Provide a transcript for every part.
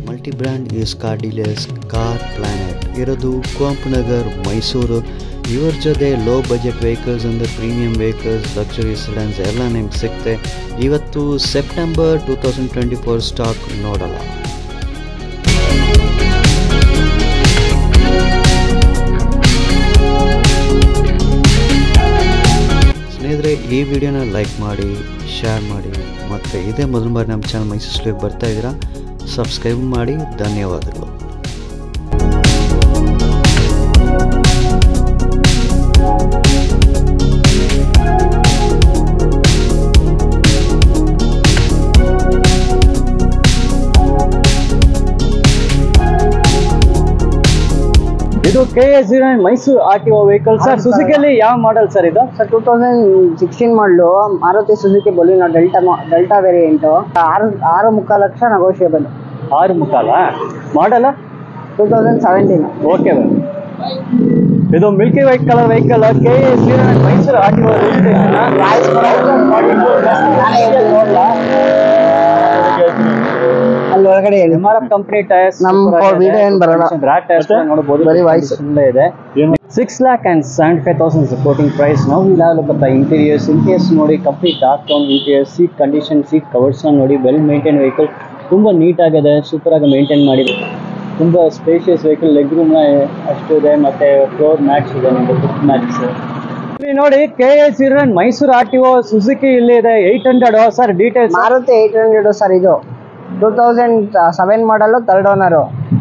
Multi-brand used car dealers Car Planet ಇರೋದು ಕುವೆಂಪು ನಗರ್ ಮೈಸೂರು. ಇವ್ರ ಜೊತೆ ಲೋ ಬಜೆಟ್ ವೆಹಿಕಲ್ಸ್ ಅಂದರೆ ಪ್ರೀಮಿಯಂ ವೆಹಿಕಲ್ಸ್, ಲಕ್ಸುರಿ ಸೆಡನ್ಸ್ ಎಲ್ಲ ನಿಮ್ಗೆ ಸಿಗುತ್ತೆ. ಇವತ್ತು ಸೆಪ್ಟೆಂಬರ್ 2024 ಸ್ಟಾಕ್ ನೋಡಲ್ಲ. ಸ್ನೇಹಿತರೆ, ಈ ವಿಡಿಯೋನ ಲೈಕ್ ಮಾಡಿ, ಶೇರ್ ಮಾಡಿ, ಮತ್ತು ಇದೇ ಮೊದಲ ಬಾರಿ ನಮ್ಮ ಚಾನಲ್ ಮೈಸೂರು ಬರ್ತಾ ಇದ್ದೀರಾ, ಸಬ್ಸ್ಕ್ರೈಬ್ ಮಾಡಿ. ಧನ್ಯವಾದಗಳು. ಇದು KA09 Mysuru RTO vehicle sir. ಸುಜುಕಿಯಲ್ಲಿ ಯಾವ ಮಾಡೆಲ್ ಸರ್ ಇದು? Sir 2016 model Maruti Suzuki Baleno Delta variant. 6.5 lakh negotiable. 6.5 model 2017. Okay ma'am. ಇದು milky white colour vehicle KA09 Mysuru RTO ಅಲ್ಲಿ ಒಳಗಡೆ MRF ಕಂಪನಿ ಟೈರ್ಸ್. ನಮ್ಮ ವಿಡಿಯೋ ಏನು ಬರಲ್ಲ, ಬ್ರಾಡ್ ಟೈರ್ಸ್ ನೋಡಬಹುದು. ಬರೀ ವಾಯ್ಸ್ ಇದೆ. 6,75,000 ಸಪೋರ್ಟಿಂಗ್ ಪ್ರೈಸ್. ನಾವು ಇಲ್ಲಾಗಲೂ ಬರ್ತಾ ಇಂಟೀರಿಯರ್ಸ್ ನೋಡಿ, complete dark tone interior, seat condition, seat covers ನೋಡಿ, ವೆಲ್ ಮೇಂಟೈನ್ ವೆಹಿಕಲ್, ತುಂಬ ನೀಟಾಗಿದೆ, ಸೂಪರ್ ಆಗಿ ಮೇಂಟೈನ್ ಮಾಡಿದೆ. ತುಂಬ ಸ್ಪೇಷಿಯಸ್ ವೆಹಿಕಲ್, ಲೆಗ್ ರೂಮ್ ಅಷ್ಟು ಇದೆ, ಮತ್ತೆ ಫ್ಲೋರ್ ಮ್ಯಾಟ್ಸ್ ಇದೆ, ನಿಮಗೆ ಫುಟ್ ಮ್ಯಾಟ್ಸ್ ನೋಡಿ. KA09 ಮೈಸೂರು RTO ಸುಜುಕಿ ಇಲ್ಲಿ ಇದೆ. 800 ಸರ್. Details Maruti 800 sir. ಇದು 2007 ಮಾಡಲು, 3rd ಓನರ್.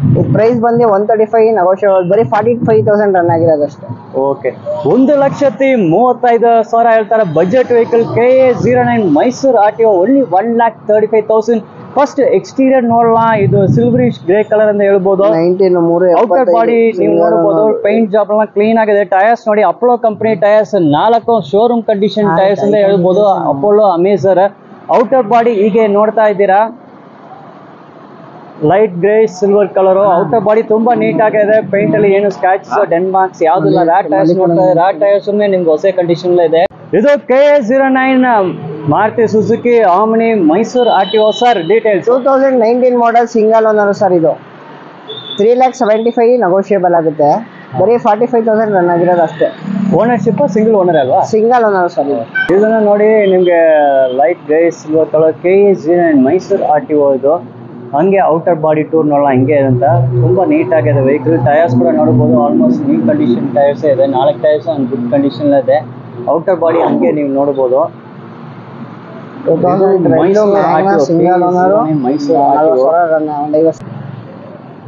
ಇದು ಪ್ರೈಸ್ ಬಂದು 135 ನೆಗೋಷಿಯಬಲ್. ಬರೀ 45,000 ರನ್ ಆಗಿರೋದು ಅಷ್ಟೇ. ಓಕೆ, 1,35,000 ಹೇಳ್ತಾರೆ. Budget vehicle KA09 Mysuru RTO only 1,35,000. First exterior ನೋಡೋಣ. ಇದು ಸಿಲ್ವರಿಶ್ ಗ್ರೇ ಕಲರ್ ಅಂತ ಹೇಳ್ಬೋದು. ಔಟರ್ ಬಾಡಿ ನೀವು ನೋಡಬಹುದು, ಪೇಂಟ್ ಜಾಬ್ ಎಲ್ಲ ಕ್ಲೀನ್ ಆಗಿದೆ. ಟೈರ್ಸ್ ನೋಡಿ, Apollo company tyres, 4 showroom condition tyres ಅಂತ ಹೇಳ್ಬೋದು. Apollo Amazer. ಔಟರ್ ಬಾಡಿ ಹೀಗೆ ನೋಡ್ತಾ ಇದ್ದೀರಾ, light grey silver colour. Outer body ತುಂಬಾ ನೀಟ್ ಆಗಿದೆ. ಪೇಂಟ್ ಅಲ್ಲಿ ಏನು ಸ್ಕ್ರಾಚಸ್, ಡೆನ್ ಮಾರ್ಕ್ಸ್ ಯಾವ್ದಿಲ್ಲ. ರ್ಯಾಟ್ ಟೈರ್ಸ್ ನೋಡ್ತಾ ಇದ್ದಾರೆ. ರ್ಯಾಟ್ ಟೈರ್ಸ್ ನಿಮ್ಗೆ ಹೊಸ ಕಂಡೀಷನ್ ಇದೆ. ಇದು KA09 Maruti Suzuki omni Mysuru RTO sir. Details 2019 model, single owner sir. ಇದು 3,75,000 ನೆಗೋಷಿಯಬಲ್ ಆಗುತ್ತೆ. ಬರೀ 45,000 ರನ್ ಆಗಿರೋದು ಅಷ್ಟೇ. ಓನರ್ಶಿಪ್ ಸಿಂಗಲ್ ಓನರ್ ಅಲ್ವಾ? Single owner sir. ಇದನ್ನ ನೋಡಿ, ನಿಮ್ಗೆ light grey silver colour KA09 Mysuru RTO ಇದು. ಹಂಗೆ ಔಟರ್ ಬಾಡಿ ಟೂರ್ ನೋಡೋಣ ಹಿಂಗೆ ಅಂತ. ತುಂಬಾ ನೀಟ್ ಆಗಿದೆ ವೆಹಿಕಲ್. ಟೈರ್ಸ್ ಕೂಡ ನೋಡಬಹುದು, ಆಲ್ಮೋಸ್ಟ್ ನೀಟ್ ಕಂಡೀಷನ್ ಟೈರ್ಸ್ ಇದೆ. 4 ಟೈರ್ಸ್ ಗುಡ್ ಕಂಡೀಷನ್ ಇದೆ. ಔಟರ್ ಬಾಡಿ ಹಂಗೆ ನೀವು ನೋಡಬಹುದು.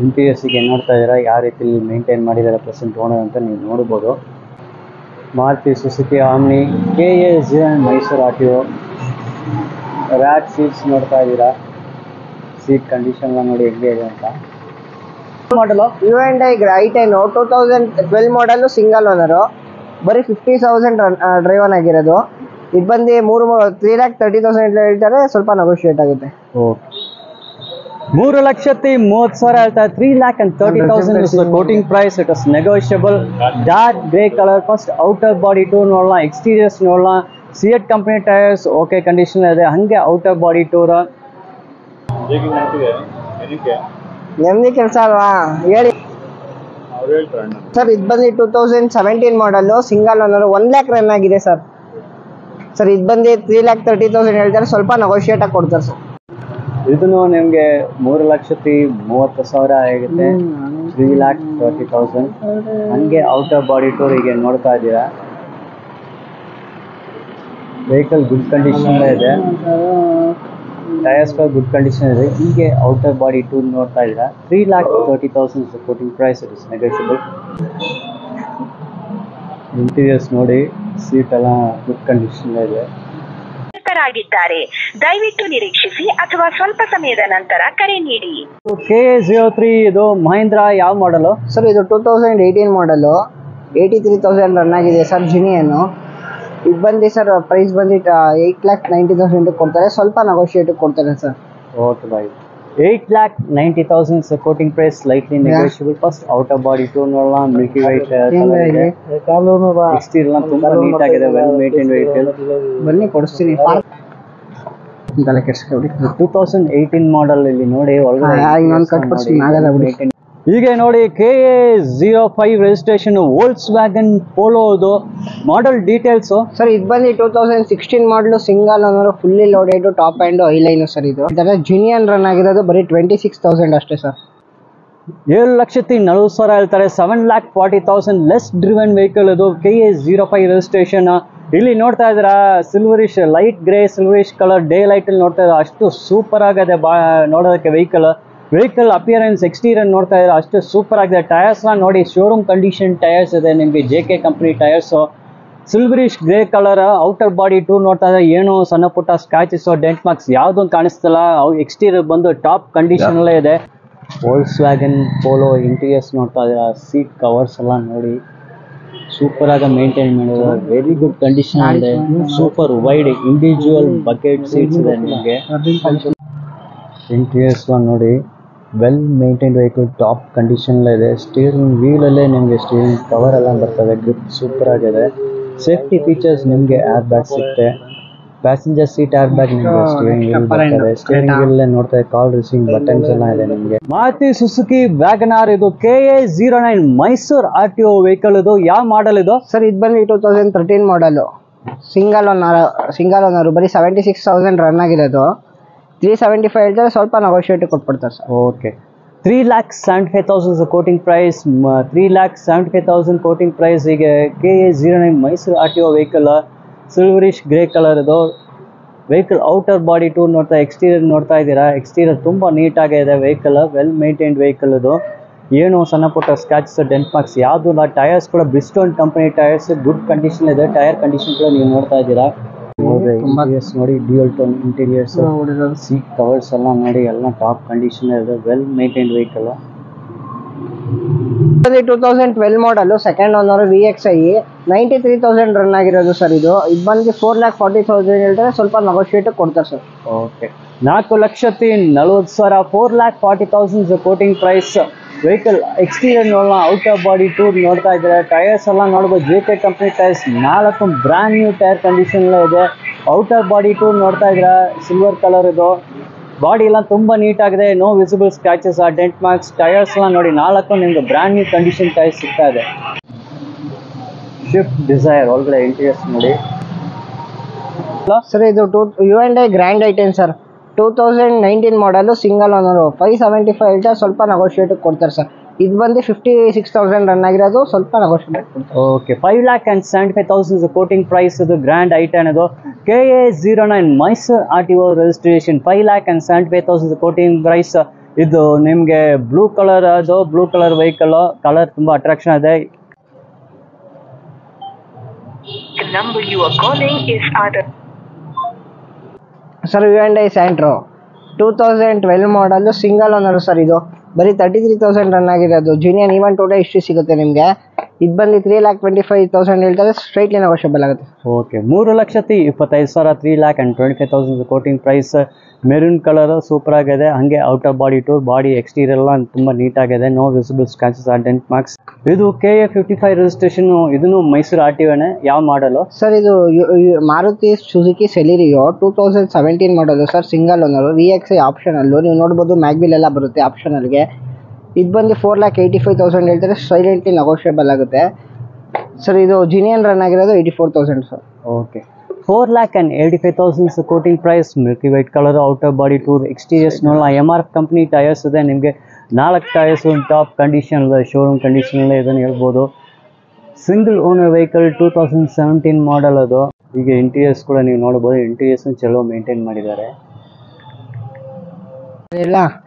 ಇಂಟೀರಿಯರ್ಸ್ಗೆ ನೋಡ್ತಾ ಇದ್ದೀರಾ ಯಾವ ರೀತಿ ಮೇಂಟೈನ್ ಮಾಡಿದ್ದಾರೆ ಪ್ರೆಸೆಂಟ್ ಓನರ್ ಅಂತ ನೀವು ನೋಡ್ಬೋದು. Maruti Suzuki Omni KA09 Mysuru RTO. Rat seats ನೋಡ್ತಾ ಇದ್ದೀರಾ, ಸೀಟ್ ಕಂಡೀಷನ್ ಎಲ್ಲ ನೋಡಿ ಹೆಂಗೆ ಇದೆ ಅಂತ. ಮಾಡಲು Hyundai i10 2012 ಮಾಡಲು, ಸಿಂಗಲ್ ಓನರು. ಬರೀ 50,000 ಡ್ರೈವ್ ಆನ್ ಆಗಿರೋದು. ಇದು ಬಂದು 3,30,000 ಹೇಳ್ತಾರೆ, ಸ್ವಲ್ಪ ನೆಗೋಷಿಯೇಟ್ ಆಗುತ್ತೆ. ಓಕೆ, 3,30,000 ಹೇಳ್ತಾರೆ. 3,30,000 quoting price. It is negotiable. Dark grey colour. First outer body tour ನೋಡೋಣ, ಎಕ್ಸ್ಟೀರಿಯರ್ಸ್ ನೋಡೋಣ. CEAT company tyres okay condition ಇದೆ. ಹಂಗೆ ಔಟರ್ ಬಾಡಿ ಟೂರ್. ನೆಮ್ಮದಿ ಕೆಲಸ ಅಲ್ವಾ ಹೇಳಿ ಸರ್. ಇದು ಬಂದು 2017 ಮಾಡಲು, ಸಿಂಗಲ್ ಓನರ್. 1 lakh ರನ್ ಆಗಿದೆ ಸರ್. ಸರ್ ಇದು ಬಂದು 3,30,000 ಹೇಳ್ತಾರೆ, ಸ್ವಲ್ಪ ನೆಗೋಷಿಯೇಟ್ ಆಗಿ ಕೊಡ್ತಾರೆ ಸರ್. ಇದನ್ನು ನಿಮಗೆ 3,30,000 ಆಗುತ್ತೆ. 3,30,000. ಹಂಗೆ ಔಟರ್ ಬಾಡಿ ಟೂರ್ ಹೀಗೆ ನೋಡ್ತಾ ಇದ್ದೀರಾ. ವೆಹಿಕಲ್ ಗುಡ್ ಕಂಡೀಷನ್ ಇದೆ. ಟೈರ್ಸ್ ಗುಡ್ ಕಂಡೀಷನ್ ಇದೆ. ಹೀಗೆ ಔಟರ್ ಬಾಡಿ ಟೂರ್ ನೋಡ್ತಾ ಇದ್ದೀರಾ. 3,30,000 supporting price. It is negotiable. Interiors ನೋಡಿ, ಸೀಟ್ ಎಲ್ಲ ಗುಡ್ ಕಂಡೀಷನ್ ಇದೆ. ದಯವಿಟ್ಟು ನಿರೀಕ್ಷಿಸಿ ಅಥವಾ ಸ್ವಲ್ಪ ಸಮಯದ ನಂತರ ಕರೆ ನೀಡಿ. KA03 ಇದು ಮಹೇಂದ್ರ ಯಾವ ಮಾಡಲು ಸರ್? ಇದು 2018 ಮಾಡಲು, 83,000 ರನ್ ಆಗಿದೆ ಸರ್. ಜಿನಿಯನ್ನು ಇದು ಬಂದು ಸರ್ ಪ್ರೈಸ್ ಬಂದು 8,90,000 ಕೊಡ್ತಾರೆ, ಸ್ವಲ್ಪ ನೆಗೋಷಿಯೇಟ್ ಕೊಡ್ತಾರೆ sir. Okay bye. 8,90,000 quoting price, slightly negotiable. First outer body tour ನೋಡೋಣ. ಮಿಲ್ಕಿ ವೈಟ್ ಎಕ್ಸ್ಟೀರಿಯರ್ ತುಂಬಾ ನೀಟ್ ಆಗಿದೆ, ವೆಲ್ ಮೇಂಟೈನ್ ವೆಹಿಕಲ್. ಬನ್ನಿ ಕೊಡಿಸ್ತೀನಿ. 2018 ಮಾಡಲ್ ಇಲ್ಲಿ ನೋಡಿ ಒಳಗಡೆ ಇನ್ನೊಂದು ಕಟ್ ಕೊಡ್ತೀನಿ ಆಗಲ್ಲ ಬಿಡಿ. ಹೀಗೆ ನೋಡಿ KA05 ರಿಜಿಸ್ಟ್ರೇಷನ್ ವೋಲ್ಕ್ಸ್ ವ್ಯಾಗನ್ ಪೋಲೋದು ಮಾಡೆಲ್ ಡೀಟೇಲ್ಸ್. ಸರ್ ಇದು ಬಂದು 2016 ಮಾಡಲು single owner, fully loaded, top and highline sir. ಇದು ಇದರ ಜೂನಿಯನ್ ರನ್ ಆಗಿರೋದು ಬರೀ 26,000 ಅಷ್ಟೇ ಸರ್. 7,40,000 ಹೇಳ್ತಾರೆ. 7,40,000 ಲೆಸ್ ಡ್ರಿವನ್ ವೆಹಿಕಲ್ ಇದು. KA05 registration. ಇಲ್ಲಿ ನೋಡ್ತಾ ಇದ್ದೀರಾ silverish light grey silverish colour day light ಅಲ್ಲಿ ನೋಡ್ತಾ ಇದ್ದೀರಾ. ಅಷ್ಟು ಸೂಪರ್ ಆಗಿದೆ ನೋಡೋದಕ್ಕೆ ವೆಹಿಕಲ್ ಅಪಿಯರೆನ್ಸ್ ಎಕ್ಸ್ಟೀರಿಯರ್ ನೋಡ್ತಾ ಇದ್ದೀರಾ, ಅಷ್ಟು ಸೂಪರ್ ಆಗಿದೆ. ಟೈರ್ಸ್ ನೋಡಿ ಶೋರೂಮ್ ಕಂಡೀಷನ್ ಟೈರ್ಸ್ ಇದೆ ನಿಮಗೆ, JK company tyres. Silverish grey colour. Outer body tour ನೋಡ್ತಾ ಇದ್ದಾರೆ, ಏನು ಸಣ್ಣ ಪುಟ್ಟ ಸ್ಕ್ರಾಚಸ್ ಡೆಂಟ್ ಮಾರ್ಕ್ಸ್ ಯಾವ್ದು ಕಾಣಿಸ್ತಲ್ಲ. ಎಕ್ಸ್ಟೀರಿಯರ್ ಬಂದು ಟಾಪ್ ಕಂಡೀಷನ್ ಅಲ್ಲೇ ಇದೆ. ವೋಲ್ಕ್ಸ್ ವ್ಯಾಗನ್ ಪೋಲೋ ಇಂಟೀರಿಯರ್ಸ್ ನೋಡ್ತಾ ಇದ್ದೀರಾ. ಸೀಟ್ ಕವರ್ಸ್ ಎಲ್ಲ ನೋಡಿ ಸೂಪರ್ ಆಗಿ ಮೇಂಟೈನ್ ಮಾಡಿದ್ರು, ವೆರಿ ಗುಡ್ ಕಂಡೀಷನ್ ಇದೆ. Super wide individual bucket seats ಇದೆ ನಿಮಗೆ. ಇಂಟೀರಿಯರ್ಸ್ ನೋಡಿ well maintained vehicle, top condition ಇದೆ. ಸ್ಟೀರಿಂಗ್ ವೀಲ್ ಅಲ್ಲೇ ನಿಮಗೆ ಸ್ಟೀರಿಂಗ್ ಕವರ್ ಎಲ್ಲ ಬರ್ತದೆ, ಗ್ರಿಪ್ ಸೂಪರ್ ಆಗಿದೆ. ಸೇಫ್ಟಿ ಫೀಚರ್ಸ್ ನಿಮಗೆ ಏರ್ ಬ್ಯಾಗ್ ಸಿಗುತ್ತೆ, ಪ್ಯಾಸೆಂಜರ್ ಸೀಟ್ ಏರ್ ಬ್ಯಾಗ್ ನಿಮಗೆ, ಸ್ಟೀರಿಂಗ್ ವೀಲ್ ಬರ್ತದೆ. ಸ್ಟೀರಿಂಗ್ ವೀಲ್ ನೋಡ್ತಾ ಕಾಲ್ ರಿಸೀವಿಂಗ್ ಬಟನ್ಸ್ ಎಲ್ಲ ಇದೆ ನಿಮಗೆ. ಮಾರುತಿ ಸುಜುಕಿ ವ್ಯಾಗನಾರ್ ಇದು KA09 ಮೈಸೂರು RTO ವೆಹಿಕಲ್. ಇದು ಯಾವ ಮಾಡಲ್ ಇದು ಸರ್? ಇದು ಬಂದು 2013 ಮಾಡಲು, ಸಿಂಗಲ್ ಓನರ್, ಬರೀ 76,000 ರನ್ ಆಗಿರೋದು. 375 ಹೇಳ್ತಾರೆ, ಸ್ವಲ್ಪ ನೆಗೋಷಿಯೇಟ್ ಕೊಟ್ಬಿಡ್ತಾರೆ sir. Okay. 3,75,000 quoting price. 3,75,000 quoting price. ಈಗ KA09 Mysuru RTO vehicle. Silverish grey colour ಇದು ವೆಹಿಕಲ್. ಔಟರ್ ಬಾಡಿ ಟೂರ್ ನೋಡ್ತಾ, ಎಕ್ಸ್ಟೀರಿಯರ್ ನೋಡ್ತಾ ಇದ್ದೀರಾ. ಎಕ್ಸ್ಟೀರಿಯರ್ ತುಂಬ ನೀಟಾಗಿದೆ ವೆಹಿಕಲ್, ವೆಲ್ ಮೇಂಟೈನ್ಡ್ ವೆಹಿಕಲ್ ಇದು. ಏನು ಸಣ್ಣ ಪುಟ್ಟ ಸ್ಕ್ರಾಚಸ್ ಡೆಂಟ್ ಮಾರ್ಕ್ಸ್ ಯಾವುದು ಇಲ್ಲ. ಟೈರ್ಸ್ ಕೂಡ Bridgestone company tyres, good condition ಇದೆ. ಟೈರ್ ಕಂಡೀಷನ್ ಕೂಡ ನೀವು ನೋಡ್ತಾ ಇದ್ದೀರಾ. ನೋಡಿ dual tone interiors, seat covers ಎಲ್ಲ ನೋಡಿ ಎಲ್ಲ ಟಾಪ್ ಕಂಡೀಷನ್ ಇದೆ, well maintained vehicle. 2012 model, second owner, VXI 93,000 run ಆಗಿರೋದು ಸರ್. ಇದು ಬಂದು 4,40,000 ಹೇಳ್ತಾರೆ, ಸ್ವಲ್ಪ ನೆಗೋಷಿಯೇಟ್ ಕೊಡ್ತಾರೆ sir. Okay. 4,40,000 4,40,000 quoting price. Vehicle exterior ನೋಡೋಣ. ಔಟರ್ ಬಾಡಿ ಟೂರ್ ನೋಡ್ತಾ ಇದ್ದಾರೆ. ಟೈರ್ಸ್ ಎಲ್ಲ ನೋಡ್ಬೋದು, JK company tyres. 4 brand new tyre condition ಇದೆ. ಔಟರ್ ಬಾಡಿ ಟೂರ್ ನೋಡ್ತಾ ಇದ್ದೀರಾ, ಸಿಲ್ವರ್ ಕಲರ್ ಇದು. ಬಾಡಿ ಎಲ್ಲ ತುಂಬ ನೀಟಾಗಿದೆ, no visible scratches dent marks. Tyres ಎಲ್ಲ ನೋಡಿ 4 ನಿಮ್ಗೆ ಬ್ರ್ಯಾಂಡ್ ನ್ಯೂ ಕಂಡೀಷನ್ ಟೈರ್ಸ್ ಸಿಗ್ತಾ ಇದೆ. ಸ್ವಿಫ್ಟ್ ಡಿಸೈರ್ ಒಳಗಡೆ ಇಂಟೀರಿಯರ್ಸ್ ನೋಡಿ ಸರ್. ಇದು Hyundai ಗ್ರ್ಯಾಂಡ್ ಐಟೆನ್ ಸರ್. 2019 ಮಾಡಲು, ಸಿಂಗಲ್ ಓನರು, 575 ಹೇಳ್ತಾರೆ, ಸ್ವಲ್ಪ ನೆಗೋಷಿಯೇಟ್ ಕೊಡ್ತಾರೆ ಸರ್. ಇದು ಬಂದು 56,000 ರನ್ ಆಗಿರೋದು, ಸ್ವಲ್ಪ ನೆಗೋಷಿಯೇಟ್ ಕೊಡ್ತಾರೆ. ಓಕೆ. 5,75,000 quoting price. ಇದು ಗ್ರ್ಯಾಂಡ್ ಐಟನ್. ಇದು KA09 Mysuru RTO registration. 5,75,000 quoting price. ಇದು ನಿಮಗೆ ಬ್ಲೂ ಕಲರ್, ಅದು ಬ್ಲೂ ಕಲರ್ ವೆಹಿಕಲ್. ಕಲರ್ ತುಂಬ ಅಟ್ರಾಕ್ಷನ್ ಇದೆ. The number you are calling is either sir Hyundai Santro 2012 ಮಾಡಲು, ಸಿಂಗಲ್ ಓನರ್ ಸರ್. ಇದು ಬರೀ 33,000 ರನ್ ಆಗಿರೋದು. ಜೂನಿಯರ್ ಈವನ್ ಟೋಟಲ್ ಹಿಸ್ಟ್ರಿ ಸಿಗುತ್ತೆ ನಿಮಗೆ. ಇದು ಬಂದು 3,25,000 ಹೇಳ್ತಾರೆ, ಸ್ಟ್ರೈಟ್ಲಿ ನೆಗೋಷಿಯಬಲ್ ಆಗುತ್ತೆ. Okay. 3,25,000 3,25,000 quoting price. Maroon colour super ಆಗಿದೆ. ಹಾಗೆ outer body tour, body exterior ಎಲ್ಲ ತುಂಬ ನೀಟಾಗಿದೆ, no visible scratches dent marks. ಇದು KA55 ರಿಜಿಸ್ಟ್ರೇಷನ್. ಇದನ್ನು ಮೈಸೂರು RTOನೇ. ಯಾವ ಮಾಡಲು ಸರ್? ಇದು ಮಾರುತಿ ಸುಜುಕಿ ಸೆಲೆರಿಯೋ 2017 ಮಾಡಲು sir. Single owner, VXI optional. ನೀವು ನೋಡ್ಬೋದು ಮ್ಯಾಗ್ವಿಲ್ ಎಲ್ಲ ಬರುತ್ತೆ ಆಪ್ಷನಲ್ಗೆ. ಇದು ಬಂದು 4,85,000 ಹೇಳ್ತಾರೆ, ಸೈಲೆಂಟ್ಲಿ ನೆಗೋಷಿಯಬಲ್ ಆಗುತ್ತೆ ಸರ್. ಇದು ಜಿನಿಯನ್ ರನ್ ಆಗಿರೋದು 84,000 sir. Okay. 4,85,000 quoting price. Milky white colour, outer body tour, exteriors ನೋಡೋಣ. MRF ಕಂಪ್ನಿ ಟೈರ್ಸ್ ಇದೆ ನಿಮಗೆ. 4 ಟೈರ್ಸ್ ಟಾಪ್ ಕಂಡೀಷನ್ ಇದೆ, ಶೋರೂಮ್ ಕಂಡೀಷನಲ್ಲೇ ಇದನ್ನು ಹೇಳ್ಬೋದು. ಸಿಂಗಲ್ ಓನರ್ ವೆಹಿಕಲ್, 2017 ಮಾಡಲ್ ಅದು. ಈಗ ಇಂಟೀರಿಯರ್ಸ್ ಕೂಡ ನೀವು ನೋಡ್ಬೋದು, ಇಂಟೀರಿಯರ್ಸ್ ಚಲೋ ಮೇಂಟೈನ್ ಮಾಡಿದ್ದಾರೆ.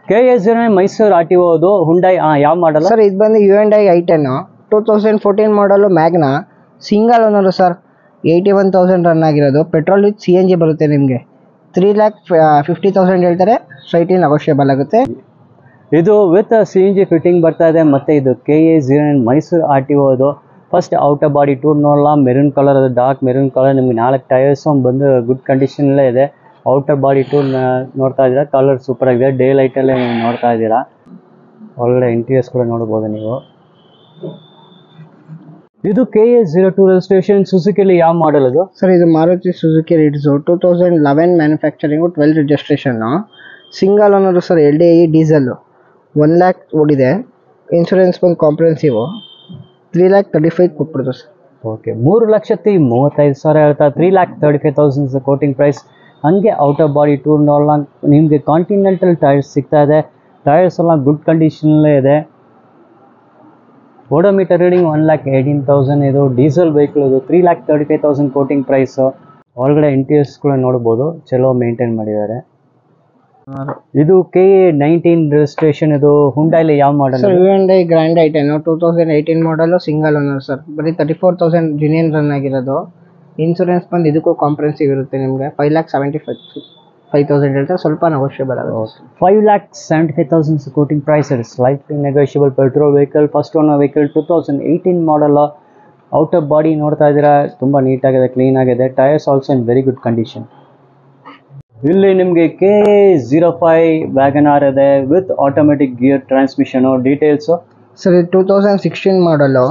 KA09 ಮೈಸೂರು RTO ಅದು. ಹುಂಡೈ ಯಾವ ಮಾಡಲ್ ಸರ್? ಇದು ಬಂದು Hyundai i10 2014 ಮಾಡಲು, Magna, single owner sir. 81,000 run ಆಗಿರೋದು. ಪೆಟ್ರೋಲ್ ವಿತ್ CNG ಬರುತ್ತೆ ನಿಮಗೆ. 3,50,000 ಹೇಳ್ತಾರೆ, ಸ್ಟ್ರೈಟ್ಲಿ ನೆಗೋಷಿಯಬಲ್ ಆಗುತ್ತೆ. ಇದು ವಿತ್ CNG ಫಿಟ್ಟಿಂಗ್ ಬರ್ತಾ ಇದೆ. ಮತ್ತು ಇದು KA09 ಮೈಸೂರು RTO ಅದು. ಫಸ್ಟ್ ಔಟರ್ ಬಾಡಿ ಟೂರ್ ನೋಡಲ್ಲ. ಮೆರೂನ್ ಕಲರ್ ಅದು, ಡಾರ್ಕ್ ಮೆರೂನ್ ಕಲರ್. ನಿಮಗೆ 4 ಟೈರ್ಸ್ ಬಂದು ಗುಡ್ ಕಂಡೀಷನಲ್ಲೇ ಇದೆ. ಔಟರ್ ಬಾಡಿ ಟೂರ್ ನೋಡ್ತಾ ಇದ್ದೀರಾ. ಕಲರ್ ಸೂಪರ್ ಆಗಿದೆ. ಡೇ ಲೈಟಲ್ಲೇ ನೀವು ನೋಡ್ತಾ ಇದ್ದೀರಾ. ಒಳ್ಳೆ ಇಂಟೀರಿಯರ್ಸ್ ಕೂಡ ನೋಡ್ಬೋದು ನೀವು. ಇದು KA02 ರಿಜಿಸ್ಟ್ರೇಷನ್. ಸುಜುಕಿಲಿ ಯಾವ ಮಾಡೆಲ್ ಅದು? ಸರ್ ಇದು Maruti Suzuki Ritz 2011 manufacturing, 12 registration, single owner sir. LDI diesel, 1 lakh ಓಡಿದೆ. ಇನ್ಶೂರೆನ್ಸ್ ಬಂದು ಕಾಂಪ್ರಿಹೆನ್ಸಿವ್ 3,35,000 ಕೊಟ್ಬಿಡ್ತು ಸರ್. ಓಕೆ, 3,35,000 ಹೇಳ್ತಾ 3,35,000 ಕೋಟಿಂಗ್ ಪ್ರೈಸ್. ಹಂಗೆ ಔಟರ್ ಬಾಡಿ ಟೂರ್ ನೋಡೋಣ. ನಿಮಗೆ ಕಾಂಟಿನೆಂಟಲ್ ಟೈರ್ಸ್ ಸಿಗ್ತಾ ಇದೆ. ಟೈರ್ಸ್ ಎಲ್ಲ ಗುಡ್ ಕಂಡೀಷನಲ್ಲೇ ಇದೆ. Odometer reading 1,18,000. ಇದು ಡೀಸೆಲ್ ವೆಹಿಕಲ್. ಇದು 3,35,000 ಕೋಟಿಂಗ್ ಪ್ರೈಸು. ಒಳಗಡೆ ಇಂಟೀರಿಯರ್ಸ್ ಕೂಡ ನೋಡ್ಬೋದು, ಚಲೋ ಮೇಂಟೈನ್ ಮಾಡಿದ್ದಾರೆ. ಇದು KA19 ರಿಜಿಸ್ಟ್ರೇಷನ್. ಇದು ಹುಂಡೈಲಿ ಯಾವ ಮಾಡಲ್? Sir Hyundai grand ಐಟೆನ್ 2018 model, single owner sir. ಬರೀ 34,000 ಜಿನಿಯನ್ ರನ್ ಆಗಿರೋದು. ಇನ್ಶೂರೆನ್ಸ್ ಬಂದು ಇದಕ್ಕೂ ಕಾಂಪ್ರಿಹೆನ್ಸಿವ್ ಇರುತ್ತೆ ನಿಮಗೆ. 5,75,000 ಹೇಳ್ತಾರೆ, ಸ್ವಲ್ಪ ನೆಗೋಷಿಯಬಲ್ ಆಗುತ್ತೆ. 5,75,000 quoting price. It slightly negotiable. Petrol vehicle, first owner vehicle, 2018 model. Outer body ನೋಡ್ತಾ ಇದ್ದೀರಾ, ತುಂಬ ನೀಟಾಗಿದೆ, ಕ್ಲೀನ್ ಆಗಿದೆ. Tyres also in very good condition. ಇಲ್ಲಿ ನಿಮಗೆ KA05 ವ್ಯಾಗನಾರ್ ಇದೆ with automatic gear transmission. Details sir ಇದು 2016 ಮಾಡಲು,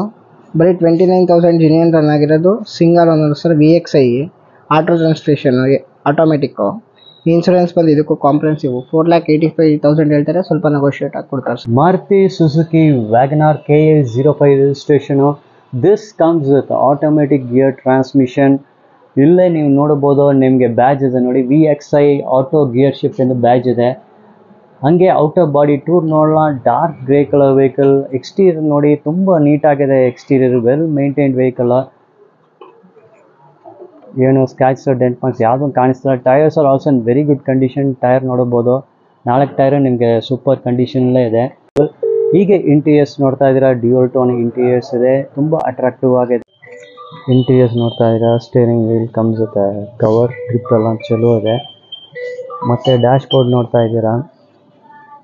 ಬರೀ 29,000 ಜಿನಿಯನ್ ರನ್ ಆಗಿರೋದು. Single owner sir. VXI auto transmission, automatic. Insurance ಬಂದು ಇದಕ್ಕೂ ಕಾಂಪ್ರಿಹೆನ್ಸಿವ್ 4,85,000 ಹೇಳ್ತಾರೆ, ಸ್ವಲ್ಪ ನೆಗೋಷಿಯೇಟ್ ಆಗಿಕೊಡ್ತಾರೆ sir. Maruti Suzuki WagonR KA05 registration. This comes with automatic gear transmission. ಇಲ್ಲೇ ನೀವು ನೋಡ್ಬೋದು, ನಿಮಗೆ ಬ್ಯಾಜ್ ಇದೆ ನೋಡಿ, VXI ಆಟೋ ಗಿಯರ್ ಶಿಫ್ಟ್ ಎಂದು ಬ್ಯಾಜ್ ಇದೆ. ಹಾಗೆ ಔಟರ್ ಬಾಡಿ ಟೂರ್ ನೋಡೋಣ. Dark grey colour vehicle. Exterior ನೋಡಿ, ತುಂಬ ನೀಟಾಗಿದೆ ಎಕ್ಸ್ಟೀರಿಯರ್. Well maintained vehicle. ಏನು ಸ್ಕ್ಯಾಚ್ ಡೆಂಟ್ ಮಾರ್ಕ್ಸ್ ಯಾವುದೂ ಕಾಣಿಸ್ತಿಲ್ಲ. Tyres are also in very good condition. Tyre ನೋಡ್ಬೋದು, 4 ಟೈರು ನಿಮಗೆ ಸೂಪರ್ ಕಂಡೀಷನಲ್ಲೇ ಇದೆ. ಹೀಗೆ ಇಂಟೀರಿಯರ್ಸ್ ನೋಡ್ತಾ ಇದ್ದೀರಾ, ಡ್ಯೂಯಲ್ ಟೋನ್ ಇಂಟೀರಿಯರ್ಸ್ ಇದೆ, ತುಂಬ ಅಟ್ರಾಕ್ಟಿವ್ ಆಗಿದೆ. ಇಂಟೀರಿಯರ್ಸ್ ನೋಡ್ತಾ ಇದ್ದೀರಾ, steering wheel comes with cover, trip ಎಲ್ಲ ಚಲೋ ಇದೆ. ಮತ್ತು ಡ್ಯಾಶ್ ಬೋರ್ಡ್ ನೋಡ್ತಾ ಇದ್ದೀರಾ,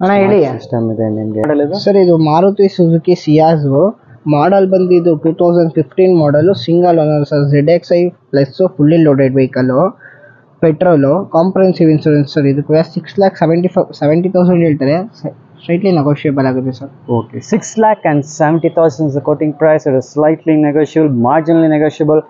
ಅಣ್ಣ ಹೇಳಿ. ಸಿಸ್ಟಮ್ ಇದೆ ನಿಮಗೆ. ಸರ್ ಇದು ಮಾರುತಿ ಸುಜುಕಿ ಸಿಯಾಜು ಮಾಡಲ್ ಬಂದು ಇದು 2015 model, single owner sir. ZXI plus fully loaded vehicle, petrol, comprehensive insurance sir. ಇದಕ್ಕೆ 6,70,000 ಹೇಳ್ತಾರೆ, ಸ್ಲೈಟ್ಲಿ ನೆಗೋಷಿಯಬಲ್ ಆಗುತ್ತೆ sir. Okay, 6,70,000 quoting price. It slightly negotiable, marginally negotiable.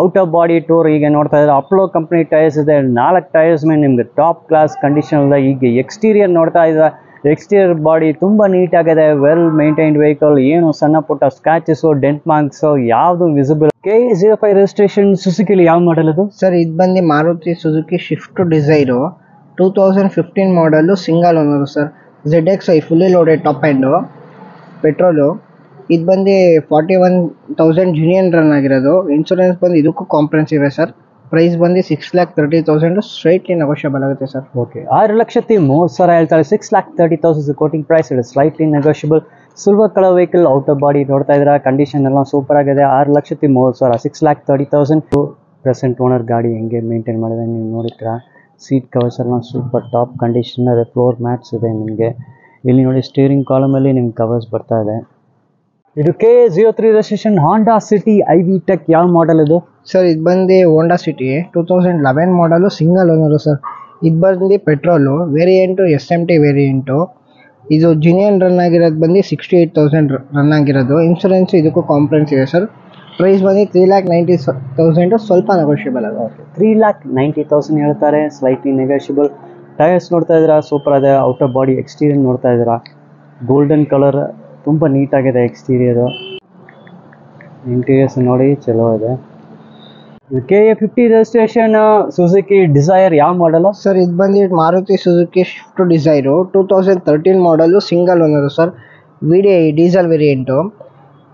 Outer body tour ಈಗ ನೋಡ್ತಾ ಇದ್ದಾರೆ. ಅಪ್ಲೋ ಕಂಪ್ನಿ ಟೈರ್ಸ್ ಇದೆ. 4 ಟೈರ್ಸ್ ಮೇಲೆ ನಿಮಗೆ ಟಾಪ್ ಕ್ಲಾಸ್ ಕಂಡೀಷನ್ ಇದೆ. ಈಗ ಎಕ್ಸ್ಟೀರಿಯರ್ ನೋಡ್ತಾ ಇದ್ದಾರೆ. ಎಕ್ಸ್ಟೀರಿಯರ್ ಬಾಡಿ ತುಂಬ ನೀಟಾಗಿದೆ. Well maintained vehicle. ಏನು ಸಣ್ಣ ಪುಟ್ಟ ಸ್ಕ್ರಾಚಸ್ಸು, ಡೆಂಟ್ ಮಾರ್ಕ್ಸು ಯಾವುದು ವಿಸಿಬಲ್. KA05 registration. ಸುಜುಕಿಲಿ ಯಾವ ಮಾಡಲ್ ಇದು? ಸರ್ ಇದು ಬಂದು Maruti Suzuki Swift Dzire 2015 model, single owner sir. ZXI fully loaded top end, petrol. ಇದು ಬಂದು 41,000 ಜಿನಿಯನ್ ರನ್ ಆಗಿರೋದು. ಇನ್ಶೂರೆನ್ಸ್ ಬಂದು ಇದಕ್ಕೂ ಕಾಂಪ್ರಿಹೆನ್ಸಿವ್ ಇದೆ ಸರ್. ಪ್ರೈಸ್ ಬಂದು 6,30,000, ಸ್ಟ್ರೈಟ್ಲಿ ನೆಗೋಷಿಯಬಲ್ ಆಗುತ್ತೆ ಸರ್. ಓಕೆ, 6,30,000 ಹೇಳ್ತಾರೆ. 6,30,000 quoting price. It slightly negotiable. Silver colour vehicle. Outer body ನೋಡ್ತಾ ಇದ್ದೀರಾ, ಕಂಡೀಷನ್ ಎಲ್ಲ ಸೂಪರ್ ಆಗಿದೆ. 6,30,000, 6,30,000. ಪ್ರೆಸೆಂಟ್ ಓನರ್ ಗಾಡಿ ಹೆಂಗೆ ಮೇಂಟೈನ್ ಮಾಡಿದೆ ನೀವು ನೋಡಿದ್ದೀರಾ. ಸೀಟ್ ಕವರ್ಸ್ ಎಲ್ಲ ಸೂಪರ್ ಟಾಪ್ ಕಂಡೀಷನ್ ಇದೆ. ಫ್ಲೋರ್ ಮ್ಯಾಟ್ಸ್ ಇದೆ ನಿಮಗೆ. ಇಲ್ಲಿ ನೋಡಿ, ಸ್ಟೀರಿಂಗ್ ಕಾಲಮಲ್ಲಿ ನಿಮ್ಗೆ ಕವರ್ಸ್ ಬರ್ತಾ ಇದೆ. ಇದು KA03 registration. ಹಾಂಡಾ city IV tech. ಯಾವ ಮಾಡಲ್ ಇದು? ಸರ್ ಇದು ಬಂದು ಹೋಂಡಾ ಸಿಟಿ 2011 ಮಾಡಲು, ಸಿಂಗಲ್ ಓನರು ಸರ್. ಇದು ಬಂದು ಪೆಟ್ರೋಲು, ವೇರಿಯಂಟು SMT ವೇರಿಯಂಟು. ಇದು ಜಿನಿಯನ್ ರನ್ ಆಗಿರೋದು ಬಂದು 68,000 ರನ್ ಆಗಿರೋದು. ಇನ್ಶೂರೆನ್ಸ್ ಇದಕ್ಕೂ ಕಾಂಪ್ರಿಹೆನ್ಸಿವ್ ಇದೆ ಸರ್. ಪ್ರೈಸ್ ಬಂದು 3,90,000, ಸ್ವಲ್ಪ ನೆಗೋಷಿಯಬಲ್ ಆಗುತ್ತೆ. 3,90,000 ಹೇಳ್ತಾರೆ, ಸ್ಲೈಟ್ಲಿ ನೆಗೋಷಿಯಬಲ್. ಟೈರ್ಸ್ ನೋಡ್ತಾ ಇದ್ದೀರಾ, ಸೂಪರ್ ಇದೆ. ಔಟರ್ ಬಾಡಿ ಎಕ್ಸ್ಟೀರಿಯರ್ ನೋಡ್ತಾ ಇದ್ದೀರಾ, ಗೋಲ್ಡನ್ ಕಲರ್, ತುಂಬ ನೀಟಾಗಿದೆ ಎಕ್ಸ್ಟೀರಿಯರು. ಇಂಟೀರಿಯರ್ಸ್ ನೋಡಿ, ಚಲೋ ಇದೆ. KA50 registration. Suzuki desire. ಯಾವ ಮಾಡಲು? ಸರ್ ಇದು ಬಂದು ಮಾರುತಿ ಸುಜುಕಿ ಶಿಫ್ಟ್ ಡಿಸೈರು 2013 ಮಾಡಲು, single owner sir. VDI diesel variant.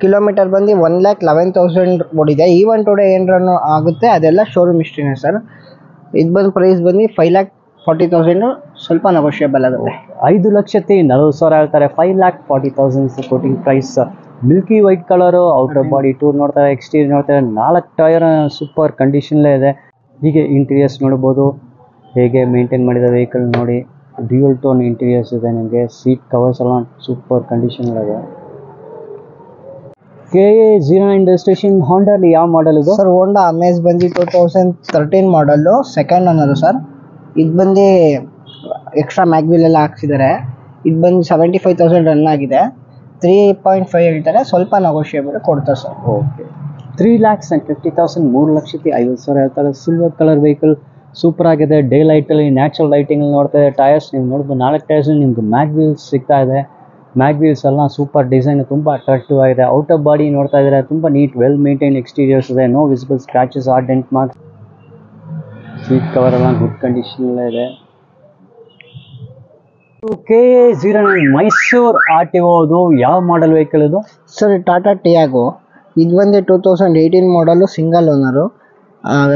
Kilometre ಬಂದು 1,11,000 ಓಡಿದೆ. ಈವನ್ ಟುಡೇ ಏನು ರನ್ ಆಗುತ್ತೆ ಅದೆಲ್ಲ ಶೋರೂಮ್ ಹಿಸ್ಟ್ರಿನೇ ಸರ್. ಇದು ಬಂದು ಪ್ರೈಸ್ ಬಂದು 5,40,000, ಸ್ವಲ್ಪ ನೆಗೋಷಿಯಬಲ್ ಆಗುತ್ತೆ. 5,40,000 ಹೇಳ್ತಾರೆ. 5,40,000 quoting price. Milky white colour. Outer body tour ನೋಡ್ತಾರೆ, ಎಕ್ಸ್ಟೀರಿಯರ್ ನೋಡ್ತಾರೆ. 4 ಟೈರ್ ಸೂಪರ್ ಕಂಡೀಷನ್ಲೇ ಇದೆ. ಹೀಗೆ ಇಂಟೀರಿಯರ್ಸ್ ನೋಡ್ಬೋದು, ಹೇಗೆ ಮೇಂಟೈನ್ ಮಾಡಿದ ವೆಹಿಕಲ್ ನೋಡಿ. ಡ್ಯೂಯಲ್ ಟೋನ್ ಇಂಟೀರಿಯರ್ಸ್ ಇದೆ ನಿಮಗೆ. ಸೀಟ್ ಕವರ್ಸ್ ಎಲ್ಲ ಸೂಪರ್ ಕಂಡೀಷನ್ಲಿದೆ. KA09 registration. ಹಾಂಡಾಲಿ ಯಾವ ಮಾಡಲ್ ಇದು? ಸರ್ ಹೋಂಡಾ ಅಮೇಜ್ ಬಂದು 2013 ಮಾಡಲು, ಸೆಕೆಂಡ್ ಓನರು ಸರ್. ಇದು ಬಂದು ಎಕ್ಸ್ಟ್ರಾ ಮ್ಯಾಗ್ವಿಲ್ ಎಲ್ಲ ಹಾಕ್ಸಿದ್ದಾರೆ. ಇದು ಬಂದು 75,000 ರನ್ ಆಗಿದೆ. 3.5 ಹೇಳ್ತಾರೆ, ಸ್ವಲ್ಪ ನೆಗೋಷಿಯೇಬಲ್ ಕೊಡ್ತಾರೆ ಸರ್. ಓಕೆ, 3,50,000 3,50,000 ಹೇಳ್ತಾರೆ. ಸಿಲ್ವರ್ ಕಲರ್ ವೆಹಿಕಲ್ ಸೂಪರ್ ಆಗಿದೆ. ಡೇ ಲೈಟಲ್ಲಿ ನ್ಯಾಚುರಲ್ ಲೈಟಿಂಗಲ್ಲಿ ನೋಡ್ತಾ ಇದೆ. ಟೈರ್ಸ್ ನೀವು ನೋಡ್ಬೋದು, 4 ಟೈರ್ಸ್ ನಿಮ್ಗೆ ಮ್ಯಾಗ್ ವೀಲ್ಸ್ ಸಿಗ್ತಾ ಇದೆ. ಮ್ಯಾಗ್ ವೀಲ್ಸ್ ಎಲ್ಲ ಸೂಪರ್ ಡಿಸೈನ್, ತುಂಬ ಅಟ್ರಾಕ್ಟಿವ್ ಆಗಿದೆ. ಔಟರ್ ಬಾಡಿ ನೋಡ್ತಾ ಇದ್ದಾರೆ, ತುಂಬ ನೀಟ್ ವೆಲ್ ಮೇಂಟೈನ್ ಎಕ್ಸ್ಟೀರಿಯರ್ಸ್ ಇದೆ. No visible scratches or dent marks. Seat cover ಎಲ್ಲ ಗುಡ್ ಕಂಡೀಷನಲ್ಲೇ ಇದೆ. KA09 ಮೈಸೂರು RTO, ಅದು ಯಾವ ಮಾಡಲ್ ವೆಹಿಕಲ್ ಇದು ಸರ್? ಟಾಟಾ ಟಿಯಾಗೋ. ಇದು ಬಂದು 2018 ಮಾಡಲು, ಸಿಂಗಲ್ ಓನರು.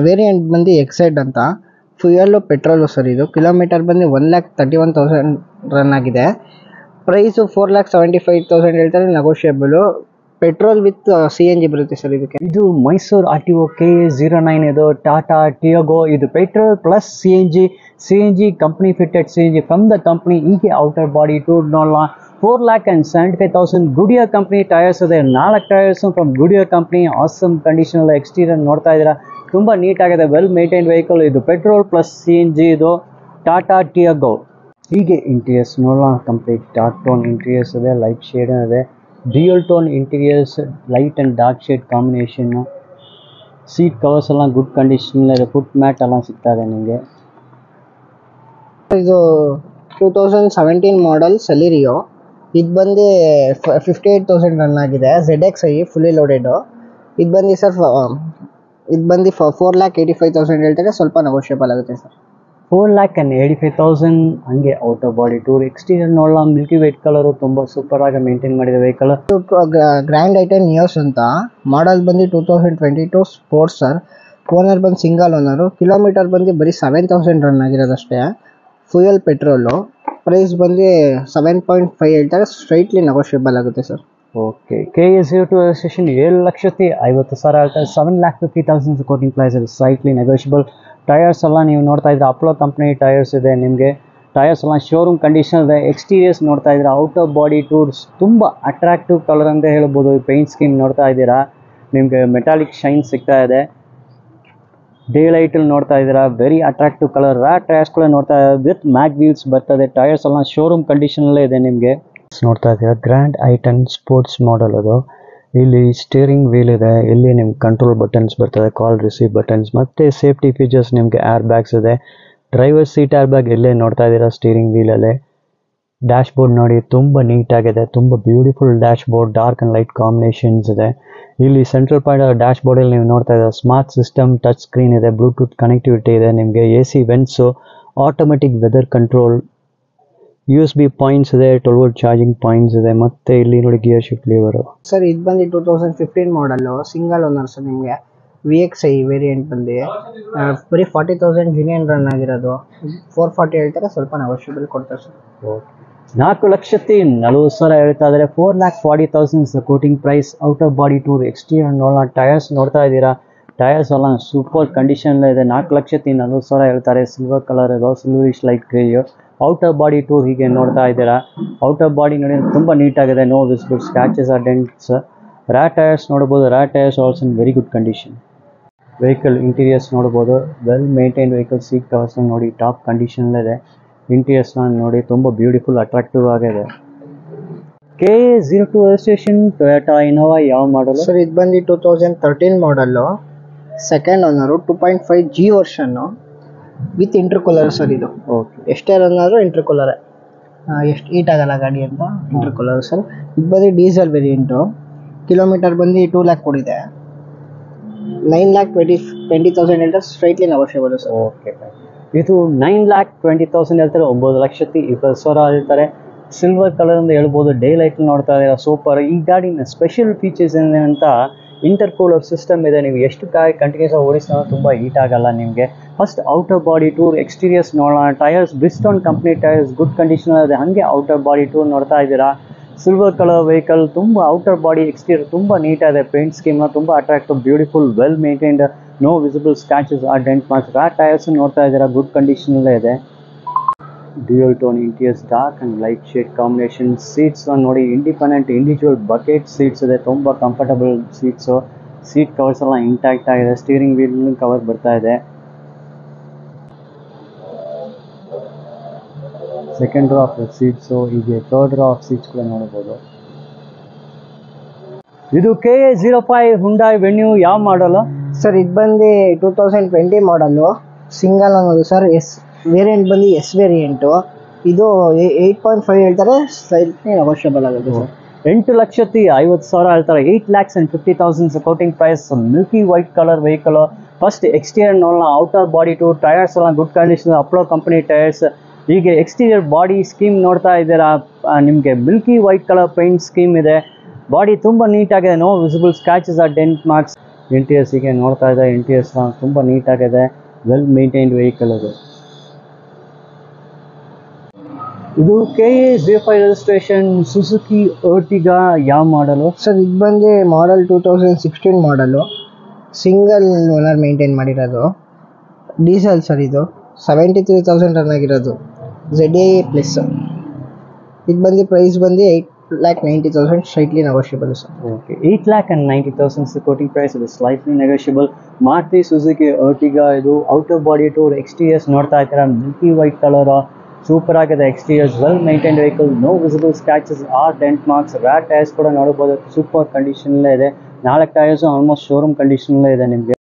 ವೇರಿಯಂಟ್ ಬಂದು ಎಕ್ಸೈಡ್ ಅಂತ. Fuel petrol sir. ಇದು ಕಿಲೋಮೀಟರ್ ಬಂದು 1,31,000 ರನ್ ಆಗಿದೆ. ಪ್ರೈಸು 4,75,000 ಹೇಳ್ತಾರೆ, ನೆಗೋಷಿಯಬಲು. ಪೆಟ್ರೋಲ್ ವಿತ್ CNG ಬರುತ್ತೆ ಸರ್ ಇದಕ್ಕೆ. ಇದು ಮೈಸೂರು RTO KA09 ಇದು ಟಾಟಾ ಟಿಯಾಗೋ. ಇದು petrol plus CNG company fitted CNG from the company. ಹೀಗೆ ಔಟರ್ ಬಾಡಿ ಟೂರ್ ನೋಡೋಣ. 4,75,000 ಗುಡಿಯರ್ ಕಂಪ್ನಿ ಟೈರ್ಸ್ ಇದೆ. 4 tyres from Goodyear company. Awesome ಕಂಡೀಷನಲ್ ಎಕ್ಸ್ಟೀರಿಯರ್ ನೋಡ್ತಾ ಇದ್ದೀರಾ, ತುಂಬ ನೀಟಾಗಿದೆ. ವೆಲ್ ಮೇಂಟೈನ್ ವೆಹಿಕಲ್ ಇದು. ಪೆಟ್ರೋಲ್ ಪ್ಲಸ್ CNG ಇದು ಟಾಟಾ ಟಿಯಾಗೋ. ಹೀಗೆ ಇಂಟೀರಿಯರ್ಸ್ ನೋಡೋಣ. ಕಂಪ್ಲೀಟ್ ಡಾರ್ಕ್ ಟೋನ್ ಇಂಟೀರಿಯರ್ಸ್ ಇದೆ, ಲೈಟ್ ಶೇಡ್ ಇದೆ. Dual tone interiors, light and dark shade combination. Seat covers ಎಲ್ಲ ಗುಡ್ ಕಂಡೀಷನ್ ಇದೆ. ಫುಟ್ ಮ್ಯಾಟ್ ಎಲ್ಲ ಸಿಗ್ತಾ ಇದೆ ನಿಮಗೆ. ಇದು 2017 ಮಾಡಲ್ ಸೆಲಿರಿಯೋ. ಇದು ಬಂದು 58,000 ರನ್ ಆಗಿದೆ. ZXi fully loaded. ಇದು ಬಂದು ಸರ್, ಇದು ಬಂದು 4,85,000 ಹೇಳ್ತಾರೆ, ಸ್ವಲ್ಪ ನೆಗೋಷಿಯಬಲ್ ಆಗುತ್ತೆ ಸರ್. 4,85,000. ಹಂಗೆ ಔಟರ್ ಬಾಡಿ ಟೂರ್ ಎಕ್ಸ್ಟೀರಿಯರ್ ನೋಡೋಣ. ಮಿಲ್ಕಿ ವೈಟ್ ಕಲರು, ತುಂಬ ಸೂಪರ್ ಆಗಿ ಮೇಂಟೈನ್ ಮಾಡಿದ ವೆಹಿಕಲ್. ಗ್ರ್ಯಾಂಡ್ ಐಟನ್ ನಿಯೋಸ್ ಅಂತ. ಮಾಡಲ್ ಬಂದು 2022 ಸ್ಪೋರ್ಟ್ಸ್ ಸರ್. ಓನರ್ ಬಂದು ಸಿಂಗಲ್ ಓನರು. ಕಿಲೋಮೀಟರ್ ಬಂದು ಬರೀ 7,000 ರನ್ ಆಗಿರೋದಷ್ಟೇ. Fuel petrol. ಪ್ರೈಸ್ ಬಂದು 7.5 ಹೇಳ್ತಾರೆ, ಸ್ಟ್ರೈಟ್ಲಿ ನೆಗೋಷಿಯಬಲ್ ಆಗುತ್ತೆ ಸರ್. ಓಕೆ, KA02 ರಿಜಿಸ್ಟ್ರೇಷನ್ 7,50,000 ಹೇಳ್ತಾರೆ. 7,50,000 ಕೋಟಿಂಗ್ ಪ್ರೈಸ್ ಇದೆ, ಸ್ಲೈಟ್ಲಿ ನೆಗೋಷಿಯಬಲ್. ಟೈರ್ಸ್ ಎಲ್ಲ ನೀವು ನೋಡ್ತಾ ಇದ್ರೆ ಅಪ್ಲೋ ಕಂಪ್ನಿ ಟೈರ್ಸ್ ಇದೆ ನಿಮಗೆ. ಟೈರ್ಸ್ ಎಲ್ಲ ಶೋರೂಮ್ ಕಂಡೀಷನ್ ಇದೆ. ಎಕ್ಸ್ಟೀರಿಯರ್ಸ್ ನೋಡ್ತಾ ಇದ್ದೀರಾ, ಔಟರ್ ಬಾಡಿ ಟೂರ್ಸ್ ತುಂಬ ಅಟ್ರಾಕ್ಟಿವ್ ಕಲರ್ ಅಂತ ಹೇಳ್ಬೋದು. ಪೇಂಟ್ ಸ್ಕೀಮ್ ನೋಡ್ತಾ ಇದ್ದೀರಾ, ನಿಮಗೆ ಮೆಟಾಲಿಕ್ ಶೈನ್ ಸಿಗ್ತಾ ಇದೆ. ಡೇ ಲೈಟಲ್ಲಿ ನೋಡ್ತಾ ಇದ್ದೀರಾ, ವೆರಿ ಅಟ್ರಾಕ್ಟಿವ್ ಕಲರ್. ಟೈರ್ಸ್ ಕೂಡ ನೋಡ್ತಾ ಇದ್ದಾರೆ, ವಿತ್ ಮ್ಯಾಗ್ ವೀಲ್ಸ್ ಬರ್ತದೆ. ಟೈರ್ಸ್ ಎಲ್ಲ ಶೋರೂಮ್ ಕಂಡೀಷನಲ್ಲೇ ಇದೆ ನಿಮಗೆ. ನೋಡ್ತಾ ಇದ್ದೀರಾ, ಗ್ರ್ಯಾಂಡ್ ಐಟನ್ ಸ್ಪೋರ್ಟ್ಸ್ ಮಾಡಲ್ ಅದು. ಇಲ್ಲಿ ಸ್ಟೀರಿಂಗ್ ವೀಲ್ ಇದೆ. ಇಲ್ಲಿ ನಿಮ್ಗೆ ಕಂಟ್ರೋಲ್ ಬಟನ್ಸ್ ಬರ್ತದೆ, ಕಾಲ್ ರಿಸೀವ್ ಬಟನ್ಸ್, ಮತ್ತು ಸೇಫ್ಟಿ ಫೀಚರ್ಸ್ ನಿಮಗೆ ಏರ್ ಬ್ಯಾಗ್ಸ್ ಇದೆ. ಡ್ರೈವರ್ ಸೀಟ್ ಏರ್ ಬ್ಯಾಗ್ ಇಲ್ಲೇ ನೋಡ್ತಾ ಇದ್ದೀರಾ ಸ್ಟೀರಿಂಗ್ ವೀಲಲ್ಲೇ. ಡ್ಯಾಶ್ ಬೋರ್ಡ್ ನೋಡಿ, ತುಂಬ ನೀಟಾಗಿದೆ, ತುಂಬ beautiful dashboard. Dark and light combinations ಇದೆ. ಇಲ್ಲಿ ಸೆಂಟ್ರಲ್ ಪಾಯಿಂಟ್ ಡ್ಯಾಶ್ ಬೋರ್ಡಲ್ಲಿ ನೀವು ನೋಡ್ತಾ ಇದ್ದೀರಾ, ಸ್ಮಾರ್ಟ್ ಸಿಸ್ಟಮ್, ಟಚ್ ಸ್ಕ್ರೀನ್ ಇದೆ, ಬ್ಲೂಟೂತ್ ಕನೆಕ್ಟಿವಿಟಿ ಇದೆ ನಿಮಗೆ. AC vents, automatic weather control, USB points ಇದೆ, 12 ವೋಲ್ಟ್ ಚಾರ್ಜಿಂಗ್ ಪಾಯಿಂಟ್ಸ್ ಇದೆ. ಮತ್ತು ಇಲ್ಲಿ ನೋಡಿ ಗಿಯರ್ ಶಿಫ್ಟ್ ಲೀವರು. ಸರ್ ಇದು ಬಂದು 2015 ಮಾಡಲ್ಲು, ಸಿಂಗಲ್ ಓನರ್ ಸರ್. ನಿಮಗೆ VXi ವೇರಿಯಂಟ್ ಬಂದು ಬರೀ 40,000 ಜಿನಿಯನ್ ರನ್ ಆಗಿರೋದು. 440 ಹೇಳ್ತಾರೆ, ಸ್ವಲ್ಪ ನೆಗೋಷಿಯಬಲ್ ಕೊಡ್ತಾರೆ ಸರ್. 4,40,000 ಹೇಳ್ತಾ ಇದ್ದಾರೆ. 4,40,000 quoting price. Outer body tour exterior ನೋಡೋಣ. ಟೈರ್ಸ್ ನೋಡ್ತಾ ಇದ್ದೀರಾ, ಟೈರ್ಸ್ ಎಲ್ಲ ಸೂಪರ್ ಕಂಡೀಷನ್ ಇದೆ. 4,40,000 ಹೇಳ್ತಾರೆ. ಸಿಲ್ವರ್ ಕಲರ್ ಇದು, silverish light grey. Outer body tour ಹೀಗೆ ನೋಡ್ತಾ ಇದ್ದೀರಾ. ಔಟರ್ ಬಾಡಿ ನೋಡಿ ತುಂಬ ನೀಟಾಗಿದೆ. No visible scratches or dents. Tyres ನೋಡ್ಬೋದು. Tyres also in very good condition. Vehicle interiors ನೋಡ್ಬೋದು, well maintain vehicle. Seat covers ನೋಡಿ ಟಾಪ್ ಕಂಡೀಷನಲ್ಲಿದೆ. ಇಂಟೀರಿಯರ್ಸ್ನ ನೋಡಿ, ತುಂಬ ಬ್ಯೂಟಿಫುಲ್ ಅಟ್ರಾಕ್ಟಿವ್ ಆಗಿದೆ. KA02 ರಿಜಿಸ್ಟ್ರೇಷನ್ ಟೊಯೋಟಾ ಇನೋವಾ ಯಾವ ಮಾಡಲ್ ಸರ್? ಇದು ಬಂದು 2013 model, second owner. 2.5 G version with intercooler sir. ಇದು ಓಕೆ, ಎಷ್ಟೇ ರನ್ ಆದರೂ ಇಂಟರ್ಕೂಲರೇ. ಎಷ್ಟು ಹೀಟ್ ಆಗಲ್ಲ ಗಾಡಿ ಅಂತ ಇಂಟರ್ಕೂಲರ್ ಸರ್. ಇದು ಬಂದು ಡೀಸೆಲ್ ವೇರಿಯಂಟು. ಕಿಲೋಮೀಟರ್ ಬಂದು 2 ಲ್ಯಾಕ್ ಕೊಡಿದೆ. 9,20,000 ಹೇಳ್ತಾರೆ, ಸ್ಟ್ರೈಟ್ಲಿ ನೆಗೋಷಿಯಬಲ್ ಸರ್. ಓಕೆ, ಇದು 9,20,000 ಹೇಳ್ತಾರೆ. 9,20,000 ಹೇಳ್ತಾರೆ. ಸಿಲ್ವರ್ ಕಲರ್ ಅಂತ ಹೇಳ್ಬೋದು. ಡೇ ಲೈಟ್ ನೋಡ್ತಾ ಇದ್ದೀರಾ, ಸೂಪರ್. ಈ ಗಾಡಿನ ಸ್ಪೆಷಲ್ ಫೀಚರ್ಸ್ ಏನಿದೆ ಅಂತ, ಇಂಟರ್ಕೂಲರ್ ಸಿಸ್ಟಮ್ ಇದೆ. ನೀವು ಎಷ್ಟು ಕಂಟಿನ್ಯೂಸ್ ಆಗಿ ಓಡಿಸಿದ್ರೆ ತುಂಬ ಹೀಟ್ ಆಗಲ್ಲ ನಿಮಗೆ. First outer body tour exteriors ನೋಡೋಣ. Tyres Bridgestone company tyres, good condition ಇದೆ. ಹಾಗೆ ಔಟರ್ ಬಾಡಿ ಟೂರ್ ನೋಡ್ತಾ ಇದ್ದೀರಾ. ಸಿಲ್ವರ್ ಕಲರ್ ವೆಹಿಕಲ್, ತುಂಬ ಔಟರ್ ಬಾಡಿ ಎಕ್ಸ್ಟೀರಿಯರ್ ತುಂಬ ನೀಟಾಗಿದೆ. ಪೇಂಟ್ ಸ್ಕೀಮ್ ತುಂಬ attractive, beautiful, well maintained. No visible scratches or dent marks. Tyres ನೋಡ್ತಾ ಇದ್ದೀರಾ, ಗುಡ್ ಕಂಡೀಷನಲ್ಲೇ ಇದೆ. Dual tone interiors, dark and light shade combination. Seats ನೋಡಿ, ಇಂಡಿಪೆಂಡೆಂಟ್ ಇಂಡಿವಿಜುವಲ್ ಬಕೆಟ್ ಸೀಟ್ಸ್ ಇದೆ. ತುಂಬ ಕಂಫರ್ಟಬಲ್ ಸೀಟ್ಸು. ಸೀಟ್ ಕವರ್ಸ್ ಎಲ್ಲ intact ಆಗಿದೆ. ಸ್ಟೀರಿಂಗ್ ವೀಲ್ ಕವರ್ ಬರ್ತಾ ಇದೆ. ಸೆಕೆಂಡ್ ರೋ ಆಫ್ ಸೀಟ್ಸು, ಹೀಗೆ ಥರ್ಡ್ ರೋ ಆಫ್ ಸೀಟ್ಸ್ ಕೂಡ ನೋಡ್ಬೋದು. ಇದು KA05 ಹುಂಡಾಯ್ ವೆನ್ಯೂ ಯಾವ ಮಾಡಲು? ಸರ್ ಇದು ಬಂದು 2020 ಮಾಡಲ್ಲು, ಸಿಂಗಲ್ ಅನ್ನೋದು ಸರ್. ವೇರಿಯಂಟ್ ಬಂದು ವೇರಿಯಂಟು. ಇದು 8.5 ಹೇಳ್ತಾರೆ, ಸ್ಲೈಟ್ಲಿ ನೆಗೋಷಿಯಬಲ್ ಆಗುತ್ತೆ ಸರ್. 8,50,000 ಹೇಳ್ತಾರೆ. 8,50,000 quoting price. Milky white colour vehicle. First exterior ನೋಡೋಣ. ಔಟರ್ ಬಾಡಿ ಟು ಟೈರ್ಸ್ ಎಲ್ಲ good condition, Apollo company tyres. ಹೀಗೆ ಎಕ್ಸ್ಟೀರಿಯರ್ ಬಾಡಿ ಸ್ಕೀಮ್ ನೋಡ್ತಾ ಇದ್ದೀರಾ, ನಿಮಗೆ milky white colour paint scheme ಇದೆ. ಬಾಡಿ ತುಂಬ ನೀಟಾಗಿದೆ, no visible scratches or dent marks. Interiors ಹೀಗೆ ನೋಡ್ತಾ ಇದೆ, ಇಂಟೀರಿಯರ್ಸ್ ತುಂಬ ನೀಟಾಗಿದೆ, ವೆಲ್ ಮೇಂಟೈನ್ಡ್ ವೆಹಿಕಲ್ ಅದು. ಇದು KA05 ರಿಜಿಸ್ಟ್ರೇಷನ್ ಸುಜುಕಿ ಎರ್ಟಿಗಾ ಯಾವ ಮಾಡಲು? ಸರ್ ಇದು ಬಂದು ಮಾಡಲ್ 2016 ಮಾಡಲು, ಸಿಂಗಲ್ ಓನರ್ ಮೇಂಟೈನ್ ಮಾಡಿರೋದು, ಡೀಸೆಲ್ ಸರ್. ಇದು 73,000 ರನ್ ಆಗಿರೋದು, ZA ಪ್ಲಸ್. ಇದು ಬಂದು ಪ್ರೈಸ್ ಬಂದು 8,90,000, slightly negotiable sir. Okay, 8,90,000 quoting price. ಇದು slightly negotiable. Maruti Suzuki Ertiga. ಇದು ಔಟರ್ ಬಾಡಿ ಟು ಎಕ್ಸ್ಟೀರಿಯರ್ಸ್ ನೋಡ್ತಾ ಇದ್ದೀರಾ, ಮಿಲ್ಕಿ ವೈಟ್ ಕಲರ್, ಸೂಪರ್ ಆಗಿದೆ. Exteriors well maintained vehicle, no visible scratches or dent marks. ರ್ಯಾಟ್ tyres ಕೂಡ ನೋಡಬಹುದು, ಸೂಪರ್ ಕಂಡೀಷನಲ್ಲೇ ಇದೆ. 4 ಟೈರ್ಸು ಆಲ್ಮೋಸ್ಟ್ ಶೋರೂಮ್ ಕಂಡೀಷನಲ್ಲೇ ಇದೆ ನಿಮಗೆ.